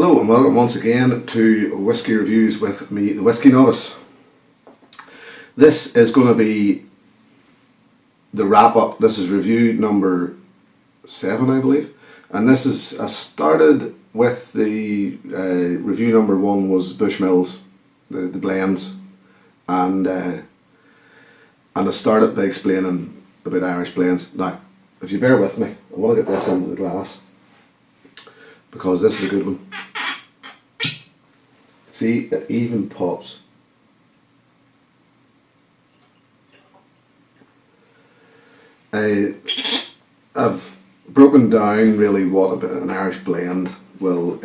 Hello and welcome once again to Whiskey Reviews with me, the Whiskey Novice. This is going to be the wrap up. This is review number 7, I believe. And this is, I started with the review number 1 was Bushmills, the blends. And I started by explaining about Irish blends. Now, if you bear with me, I want to get this into the glass because this is a good one. See, it even pops. I've broken down really what an Irish blend will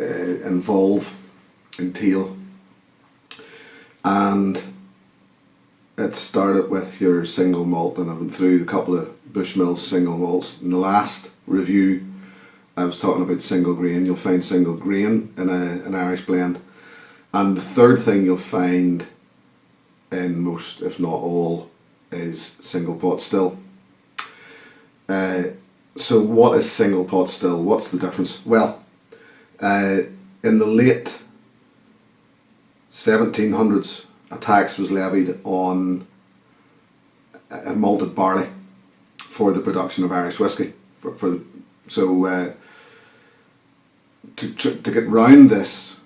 entail, and it started with your single malt, and I went through a couple of Bushmills single malts. In the last review I was talking about single grain. You'll find single grain in an Irish blend. And the third thing you'll find in most, if not all, is single pot still. So what is single pot still? What's the difference? Well, in the late 1700s, a tax was levied on malted barley for the production of Irish whiskey. To get round this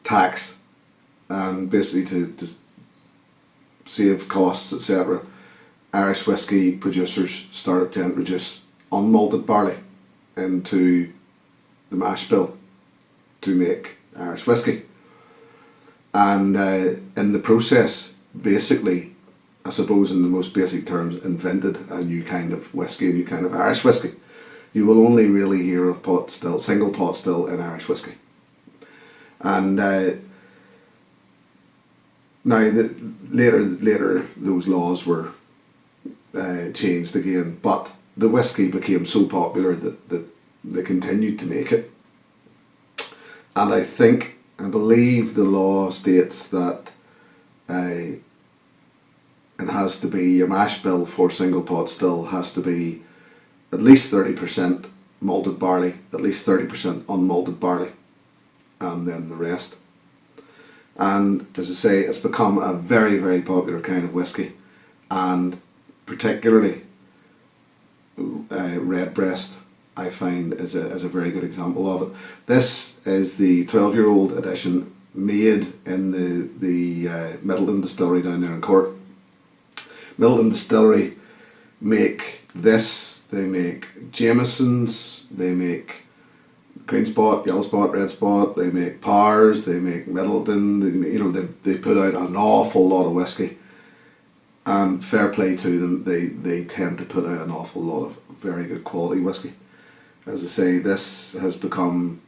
tax and basically to save costs, etc., Irish whiskey producers started to introduce unmalted barley into the mash bill to make Irish whiskey. And in the process, basically, I suppose in the most basic terms, invented a new kind of whiskey, a new kind of Irish whiskey. You will only really hear of pot still, single pot still in Irish whiskey. And later those laws were changed again, but the whiskey became so popular that they continued to make it. And I believe the law states that it has to be, a mash bill for single pot still has to be at least 30% malted barley, at least 30% unmalted barley, and then the rest. And as I say, it's become a very, very popular kind of whiskey, and particularly Redbreast, I find, is a very good example of it. This is the 12-year-old edition made in the Middleton distillery down there in Cork. Middleton distillery make this. They make Jamesons. They make Green Spot, Yellow Spot, Red Spot. They make Powers. They make Middleton. They put out an awful lot of whiskey. And fair play to them, they tend to put out an awful lot of very good quality whiskey. As I say, this has become,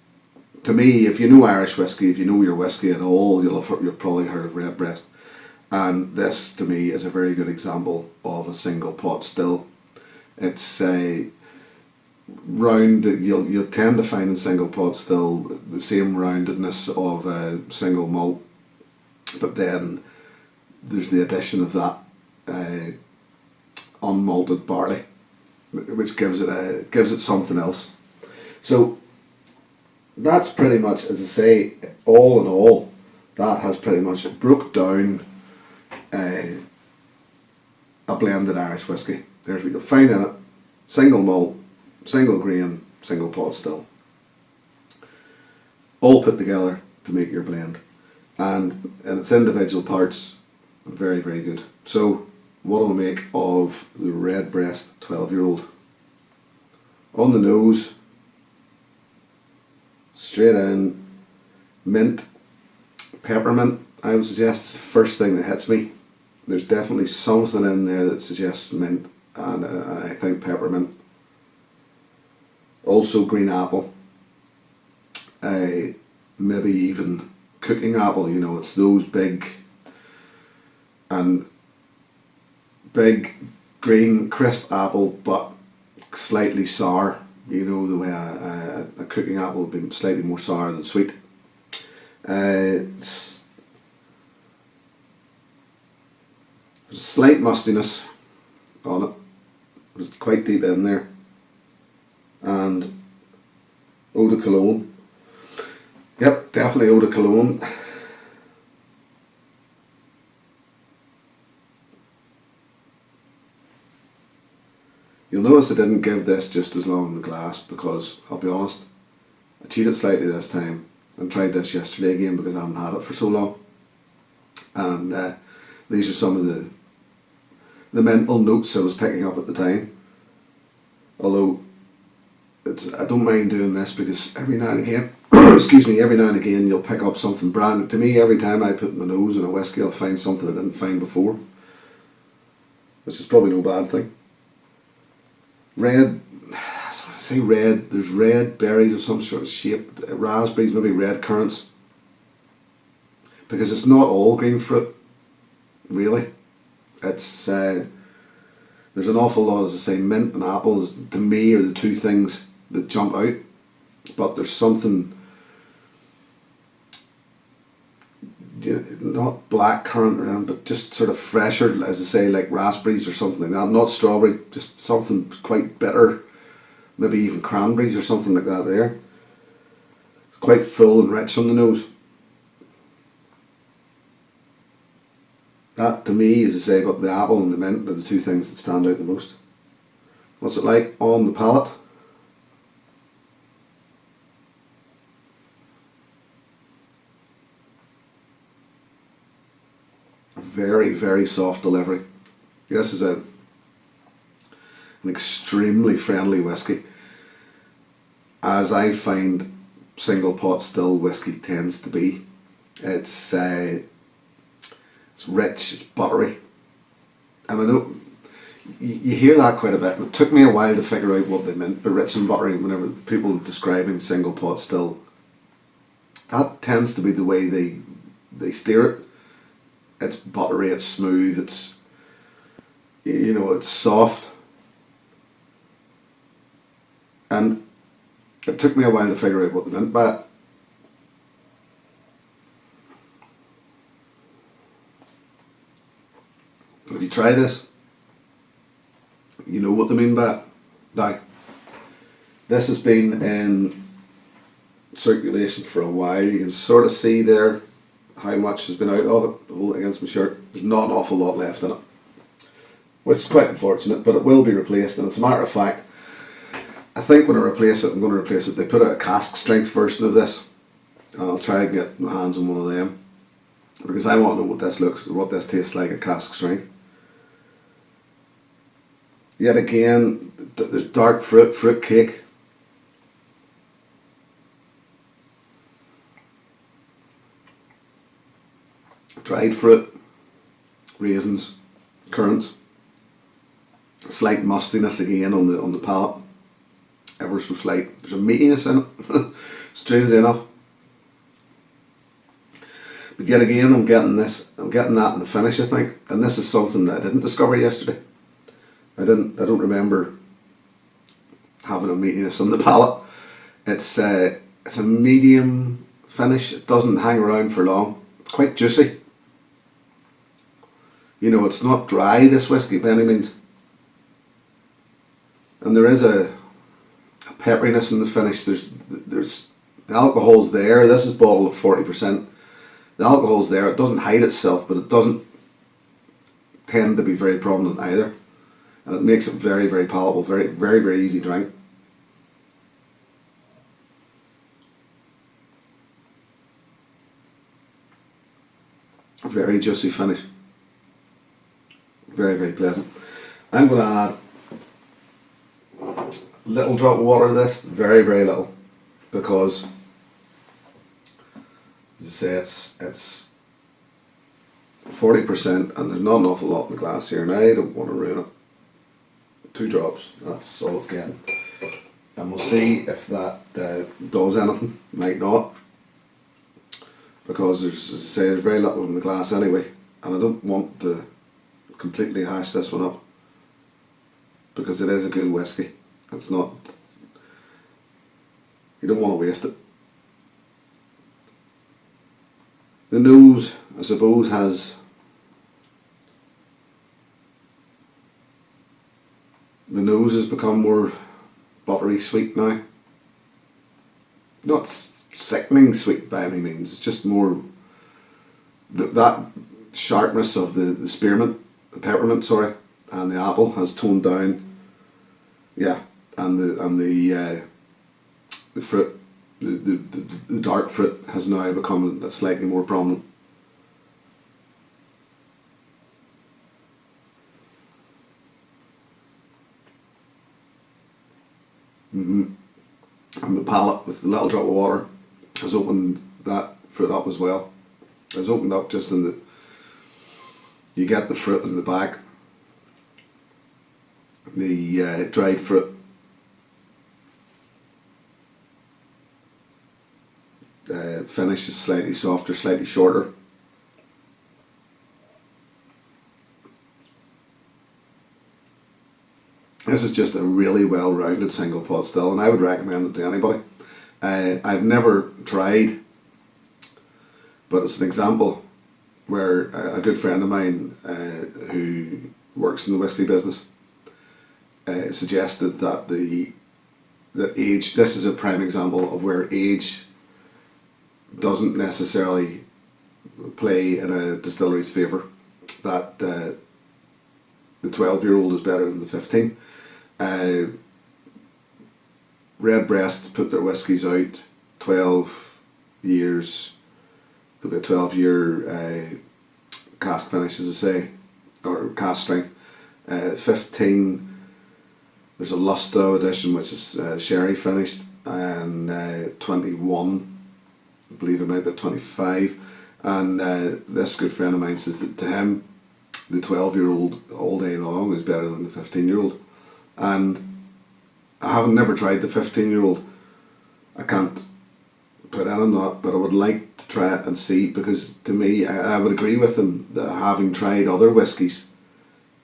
to me, if you know Irish whiskey, if you know your whiskey at all, you've probably heard of Redbreast. And this, to me, is a very good example of a single pot still. It's a round, you'll tend to find in single pot still the same roundedness of a single malt, but then there's the addition of that unmalted barley, which gives it something else. So that's pretty much, as I say, all in all, that has pretty much broke down a blended Irish whiskey. There's what you'll find in it: single malt, single grain, single pot still, all put together to make your blend, and in its individual parts, very, very good. So what do we make of the Redbreast 12-year-old? On the nose, straight in, mint, peppermint, I would suggest, is the first thing that hits me. There's definitely something in there that suggests mint, and I think peppermint. Also green apple, maybe even cooking apple. It's those big green crisp apple, but slightly sour. The way a cooking apple would be slightly more sour than sweet. There's a slight mustiness on it. It's quite deep in there. And eau de cologne. definitely eau de cologne. You'll notice I didn't give this just as long in the glass because, I'll be honest, I cheated slightly this time and tried this yesterday again because I haven't had it for so long. And these are some of the mental notes I was picking up at the time. Although I don't mind doing this because every now and again, excuse me, every now and again you'll pick up something brand new. To me, every time I put my nose in a whiskey, I'll find something I didn't find before, which is probably no bad thing. Red, that's what I say, red. There's red berries of some sort of shape, raspberries, maybe red currants. Because it's not all green fruit, really. It's there's an awful lot, as I say, mint and apples. To me, are the two things that jump out. But there's something, not black currant or anything, but just sort of fresher, as I say, like raspberries or something like that. Not strawberry, just something quite bitter. Maybe even cranberries or something like that there. It's quite full and rich on the nose. That, to me, as I say, but the apple and the mint are the two things that stand out the most. What's it like on the palate? Very, very soft delivery. This is an extremely friendly whiskey, as I find single pot still whiskey tends to be. It's rich, it's buttery, and I know you hear that quite a bit. And it took me a while to figure out what they meant by rich and buttery. Whenever people describing single pot still, that tends to be the way they steer it. It's buttery, it's smooth, it's it's soft, and it took me a while to figure out what they meant by it. But if you try this, you know what they mean by it. Now, this has been in circulation for a while. You can sort of see there how much has been out of it. Hold it against my shirt. There's not an awful lot left in it, which is quite unfortunate, but it will be replaced. And as a matter of fact, I think when I replace it, I'm going to replace it. They put out a cask strength version of this, and I'll try and get my hands on one of them because I want to know what this tastes like at cask strength. Yet again, there's dark fruit cake. Dried fruit, raisins, currants. Slight mustiness again on the palate. Ever so slight. There's a meatiness in it, strangely enough. But yet again, I'm getting that in the finish, I think. And this is something that I didn't discover yesterday. I don't remember having a meatiness on the palate. It's a medium finish. It doesn't hang around for long. It's quite juicy. It's not dry, this whiskey, by any means. And there is a pepperiness in the finish. There's the alcohol's there. This is bottled at 40%. The alcohol's there. It doesn't hide itself, but it doesn't tend to be very prominent either. And it makes it very, very palatable, very, very, very easy drink. Very juicy finish. Very, very pleasant. I'm going to add a little drop of water to this, very, very little, because, as I say, it's 40% and there's not an awful lot in the glass here, and I don't want to ruin it. 2 drops, that's all it's getting. And we'll see if that does anything. Might not, because there's, as I say, there's very little in the glass anyway, and I don't want to completely hash this one up because it is a good whiskey. It's not, you don't want to waste it. The nose, I suppose, has become more buttery sweet now. Not sickening sweet by any means. It's just more that sharpness of the spearmint, the peppermint, sorry, and the apple has toned down. Yeah, and the fruit, the dark fruit has now become slightly more prominent. And the palate with the little drop of water has opened that fruit up as well. It's opened up just in the, you get the fruit in the back, the dried fruit, finish is slightly softer, slightly shorter. This is just a really well-rounded single pot still, and I would recommend it to anybody. I've never tried, but it's an example where a good friend of mine who works in the whiskey business suggested that the age, this is a prime example of where age doesn't necessarily play in a distillery's favour, that the 12-year-old is better than the 15. Redbreast put their whiskies out 12 years, there'll be a 12-year cask finish, as I say, or cask strength. 15, there's a Lusto edition which is sherry finished, and 21, I believe it might be 25, and this good friend of mine says that to him the 12-year-old all day long is better than the 15-year-old. And I haven't never tried the 15-year-old. I can't put in on that, but I would like to try it and see, because to me, I would agree with him that having tried other whiskies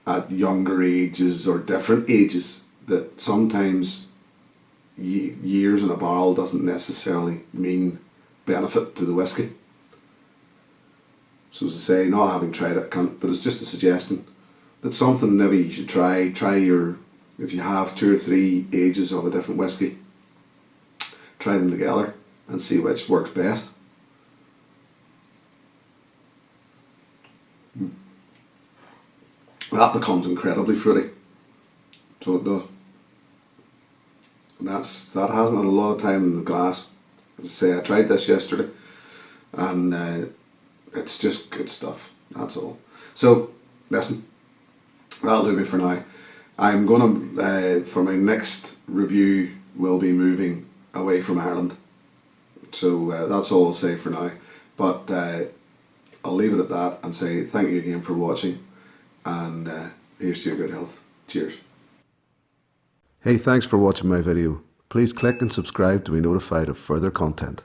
at younger ages or different ages, that sometimes years in a barrel doesn't necessarily mean benefit to the whiskey. So as I say, not having tried it, I can't, but it's just a suggestion. That's something maybe you should try your, if you have 2 or 3 ages of a different whiskey, try them together and see which works best. That becomes incredibly fruity, so it does. And that hasn't had a lot of time in the glass. As I say, I tried this yesterday, and it's just good stuff, that's all. So, listen, that'll do me for now. I'm going to, for my next review, will be moving away from Ireland. So that's all I'll say for now. But I'll leave it at that and say thank you again for watching, and here's to your good health. Cheers. Hey, thanks for watching my video. Please click and subscribe to be notified of further content.